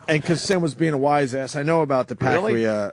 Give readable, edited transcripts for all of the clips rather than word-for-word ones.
And because Sam was being a wise ass, I know about the Pacquiao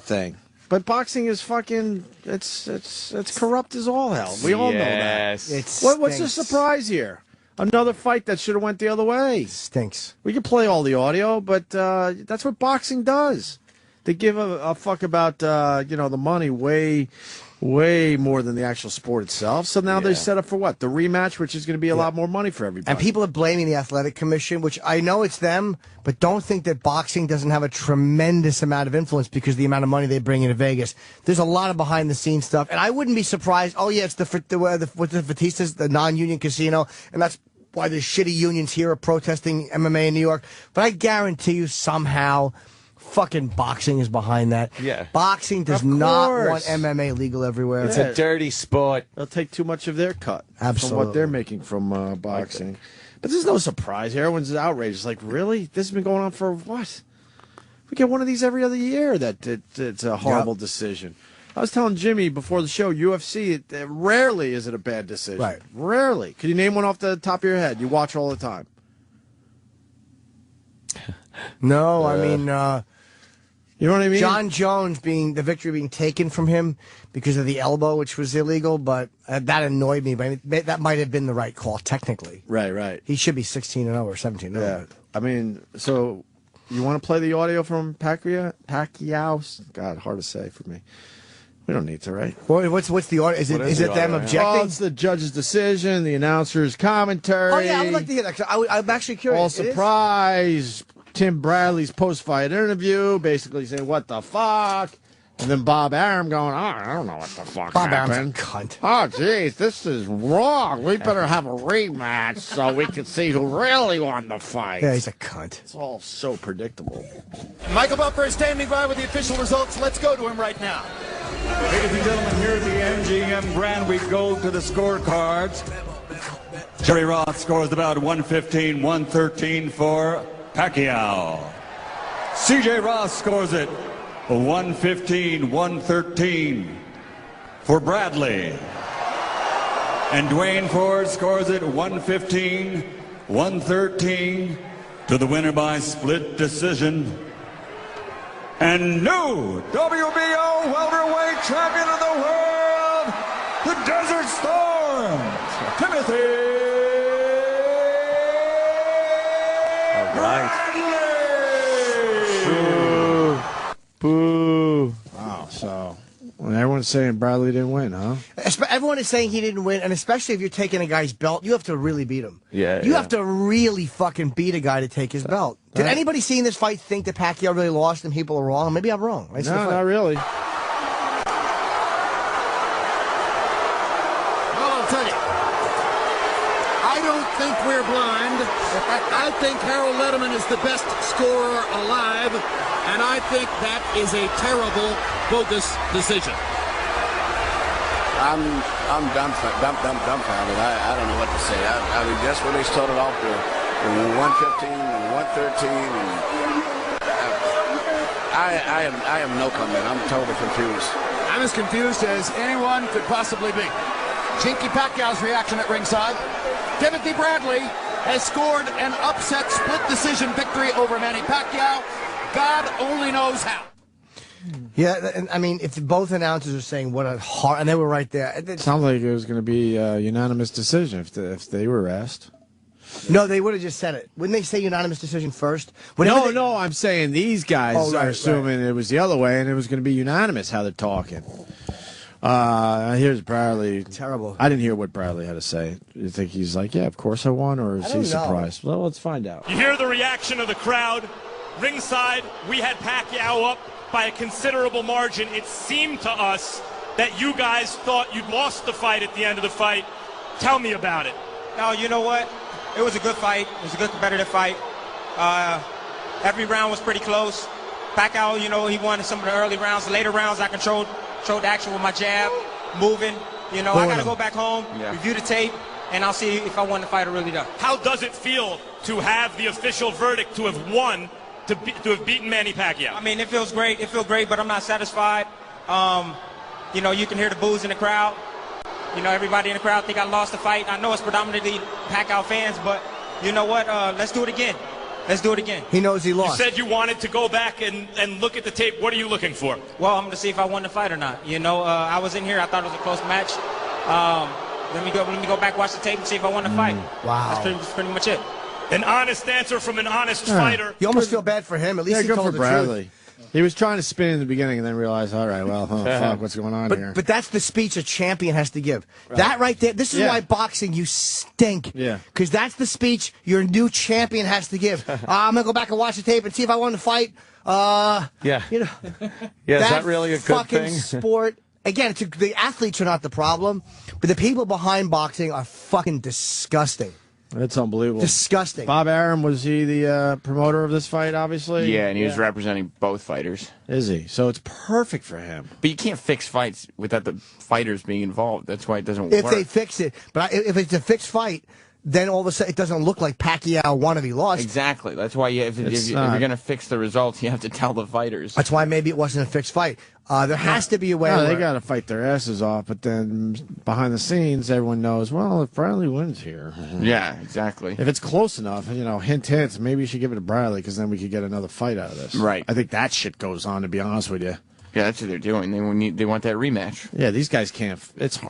thing. But boxing is fucking, it's corrupt as all hell. We all know that. What's the surprise here? Another fight that should have went the other way. Stinks. We can play all the audio, but that's what boxing does. They give a fuck about, the money way more than the actual sport itself. So now they're set up for what? The rematch, which is going to be a lot more money for everybody. And people are blaming the athletic commission, which I know it's them, but don't think that boxing doesn't have a tremendous amount of influence because of the amount of money they bring into Vegas. There's a lot of behind-the-scenes stuff, and I wouldn't be surprised. Oh, yeah, it's the Fertistas, the non-union casino, and that's why the shitty unions here are protesting MMA in New York. But I guarantee you somehow fucking boxing is behind that. Yeah. Boxing does not want MMA legal everywhere. It's a dirty sport. They'll take too much of their cut Absolutely. from what they're making from boxing. But there's no surprise here. Everyone's outraged. It's like, really? This has been going on for what? We get one of these every other year. It's a horrible decision. I was telling Jimmy before the show, UFC, rarely is it a bad decision. Right. Rarely. Could you name one off the top of your head? You watch all the time. No, I mean... you know what I mean? John Jones the victory being taken from him because of the elbow, which was illegal, but that annoyed me. But that might have been the right call, technically. Right. He should be 16-0 or 17-0. Yeah. I mean, so you want to play the audio from Pacquiao? God, hard to say for me. We don't need to, right? Well, what's the audio? Is it them objecting? Oh, it's the judge's decision, the announcer's commentary. Oh, yeah, I would like to hear that. I'm actually curious. All surprise. Tim Bradley's post-fight interview, basically saying, what the fuck? And then Bob Arum going, I don't know what the fuck Bob happened. Arum's a cunt. Oh, geez, this is wrong. We better have a rematch so we can see who really won the fight. Yeah, he's a cunt. It's all so predictable. Michael Buffer is standing by with the official results. Let's go to him right now. Ladies and gentlemen, here at the MGM Grand, we go to the scorecards. Jerry Roth scores about 115-113 for Pacquiao. CJ Ross scores it 115-113 for Bradley. And Dwayne Ford scores it 115-113 to the winner by split decision. And new WBO welterweight champion of the world, the Desert Storm, Timothy Boo. Wow, so everyone's saying Bradley didn't win, huh? Everyone is saying he didn't win, and especially if you're taking a guy's belt, you have to really beat him. Yeah. You have to really fucking beat a guy to take his belt. Did anybody seeing this fight think that Pacquiao really lost and people are wrong? Maybe I'm wrong. No, not really. Well, I'll tell you, I don't think we're blind. I think Harold Letterman is the best scorer alive, and I think that is a terrible, bogus decision. I'm dumbfounded. I don't know what to say. I mean, just when they started off the 115 and 113, and I am no comment. I'm totally confused. I'm as confused as anyone could possibly be. Chinky Pacquiao's reaction at ringside. Timothy Bradley has scored an upset split decision victory over Manny Pacquiao. God only knows how. Yeah, and I mean, if both announcers are saying what a hard, and they were right there. It sounds like it was going to be a unanimous decision if they were asked. No, they would have just said it. Wouldn't they say unanimous decision first? No, I'm saying these guys are assuming it was the other way, and it was going to be unanimous how they're talking. Here's Bradley. Terrible. I didn't hear what Bradley had to say. You think he's like, yeah, of course I won, or is he surprised? Well, let's find out. You hear the reaction of the crowd. Ringside, we had Pacquiao up by a considerable margin. It seemed to us that you guys thought you'd lost the fight at the end of the fight. Tell me about it. No, you know what? It was a good fight. It was a good competitive fight. Every round was pretty close. Pacquiao, he won some of the early rounds. The later rounds, I controlled the action with my jab, moving. I got to go back home, review the tape, and I'll see if I won the fight or really done. How does it feel to have the official verdict to have won, to have beaten Manny Pacquiao? I mean, it feels great. It feels great, but I'm not satisfied. You can hear the boos in the crowd. Everybody in the crowd think I lost the fight. I know it's predominantly Pacquiao fans, but you know what? Let's do it again. Let's do it again. He knows he You lost. said you wanted to go back and look at the tape. What are you looking for? Well, I'm going to see if I won the fight or not. You know, I was in here. I thought it was a close match. Let me go back, watch the tape, and see if I won the fight. Wow. That's pretty much it. An honest answer from an honest fighter. You almost feel bad for him. At least Yeah, he good told for the Bradley. truth. He was trying to spin in the beginning and then realized, all right, well, fuck, what's going on here? But that's the speech a champion has to give. That right there, this is why boxing, you stink. Yeah. Because that's the speech your new champion has to give. I'm going to go back and watch the tape and see if I won the fight. Yeah. You know, Yeah, is that really a good fucking thing? sport. Again, the athletes are not the problem, but the people behind boxing are fucking disgusting. That's unbelievable. Disgusting. Bob Arum, was he the promoter of this fight, obviously? Yeah, and he was representing both fighters. Is he? So it's perfect for him. But you can't fix fights without the fighters being involved. That's why it doesn't If work. they fix it. But if it's a fixed fight, then all of a sudden it doesn't look like Pacquiao won if he lost. Exactly. That's why if you're going to fix the results, you have to tell the fighters. That's why maybe it wasn't a fixed fight. There has to be a way. No, they where- got to fight their asses off, but then behind the scenes, everyone knows, well, if Bradley wins here. Yeah, exactly. If it's close enough, hint, maybe you should give it to Bradley because then we could get another fight out of this. Right. I think that shit goes on, to be honest with you. Yeah, that's what they're doing. They want that rematch. Yeah, these guys can't.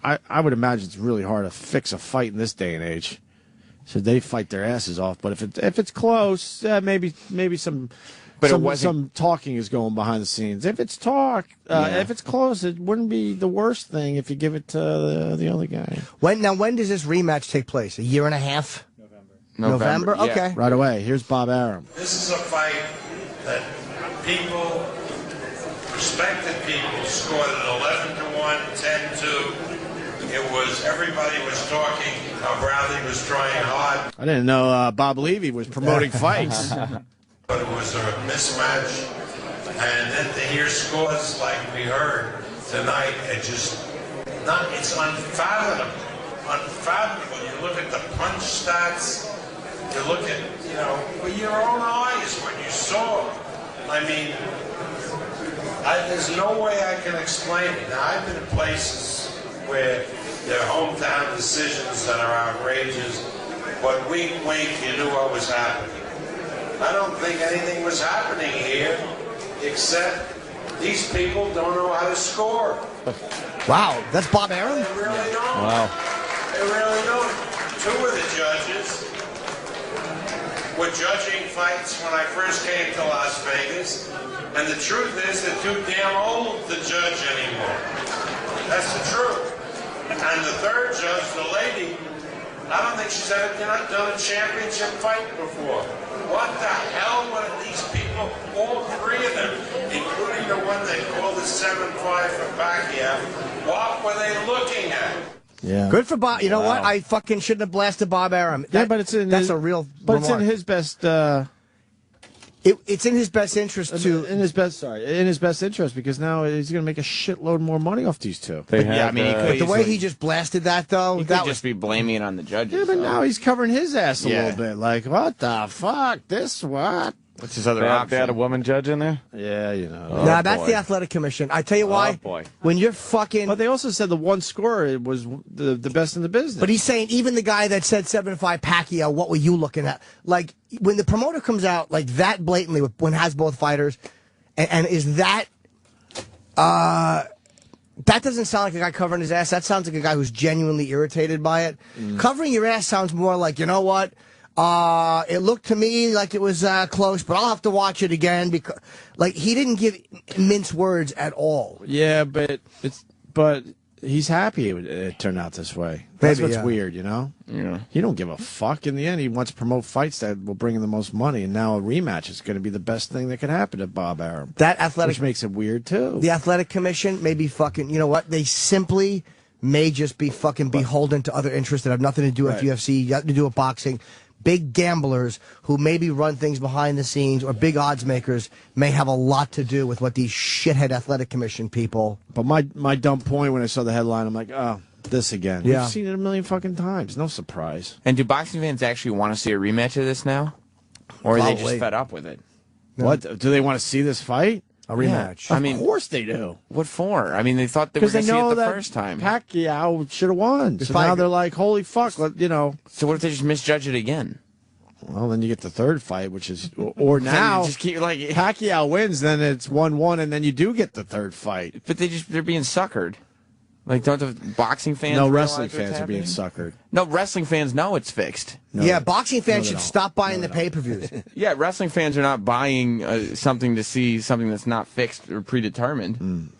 I would imagine it's really hard to fix a fight in this day and age. So they fight their asses off. But if it's close, maybe some. But some talking is going behind the scenes. If it's if it's close, it wouldn't be the worst thing if you give it to the other guy. When does this rematch take place? A year and a half? November? Yeah. Okay. Right away. Here's Bob Arum. This is a fight that people, respected people, scored it 11-1, 10-2. It was, everybody was talking how Bradley was trying hard. I didn't know Bob Levy was promoting fights. But it was a mismatch, and then to hear scores like we heard tonight, it's unfathomable. Unfathomable. You look at the punch stats, you look at, with your own eyes what you saw. I mean, there's no way I can explain it. Now, I've been in places where there are hometown decisions that are outrageous, but wink, you knew what was happening. I don't think anything was happening here, except these people don't know how to score. Wow, that's Bob Arum? They really don't. Wow. They really don't. Two of the judges were judging fights when I first came to Las Vegas, and the truth is they're too damn old to judge anymore. That's the truth. And the third judge, the lady, I don't think she's ever done a championship fight before. What the hell were these people, all three of them, including the one that called the 7-5 for Pacquiao, what were they looking at? Yeah. Good for Bob. You know what? I fucking shouldn't have blasted Bob Arum. Yeah, but it's in that's his, a real But remark. it's in his best. It's in his best interest to. In his best interest because now he's going to make a shitload more money off these two. They Yeah, I mean, he could The way easily- he just blasted that, though, He that could was just be blaming it on the judges. Yeah, but though. now he's covering his ass a Yeah. little bit. Like, what the fuck? This what? What's his other They option? had a woman judge in there? Yeah, Nah, that's boy. the athletic commission. I tell you why. Oh, boy. When you're fucking. But they also said the one scorer was the best in the business. But he's saying even the guy that said 7-5 Pacquiao, what were you looking at? Like when the promoter comes out like that blatantly when has both fighters, and is that that doesn't sound like a guy covering his ass. That sounds like a guy who's genuinely irritated by it. Covering your ass sounds more like, you know what? It looked to me like it was close, but I'll have to watch it again because, like, he didn't give mince words at all. yeah, but he's happy it turned out this way. That's Maybe, what's yeah. weird, Yeah. He don't give a fuck. In the end, he wants to promote fights that will bring him the most money, and now a rematch is going to be the best thing that could happen to Bob Arum. That athletic, Which makes it weird too. the athletic commission may be fucking. You know what? They simply may just be fucking beholden to other interests that have nothing to do with Right. UFC, nothing to do with boxing. Big gamblers who maybe run things behind the scenes or big odds makers may have a lot to do with what these shithead athletic commission people. But my dumb point when I saw the headline, I'm like, oh, this again. Yeah. We've seen it a million fucking times. No surprise. And do boxing fans actually want to see a rematch of this now? Or are they Probably. just fed up with it? What? Do they want to see this fight? A rematch. I Of mean, course they do. what for? I mean, they thought they were Because going they to see know it the that first time. Pacquiao should have won. So probably- now they're like, holy fuck, So what if they just misjudge it again? Well, then you get the third fight, which is, or now, just keep, like, Pacquiao wins, then it's 1-1, and then you do get the third fight. But they're being suckered. Like, don't the boxing fans? No, realize wrestling what's fans are being happening? suckered. No, wrestling fans know it's fixed. No, yeah, boxing fans should don't. stop buying the pay-per-views. Yeah, wrestling fans are not buying something to see something that's not fixed or predetermined.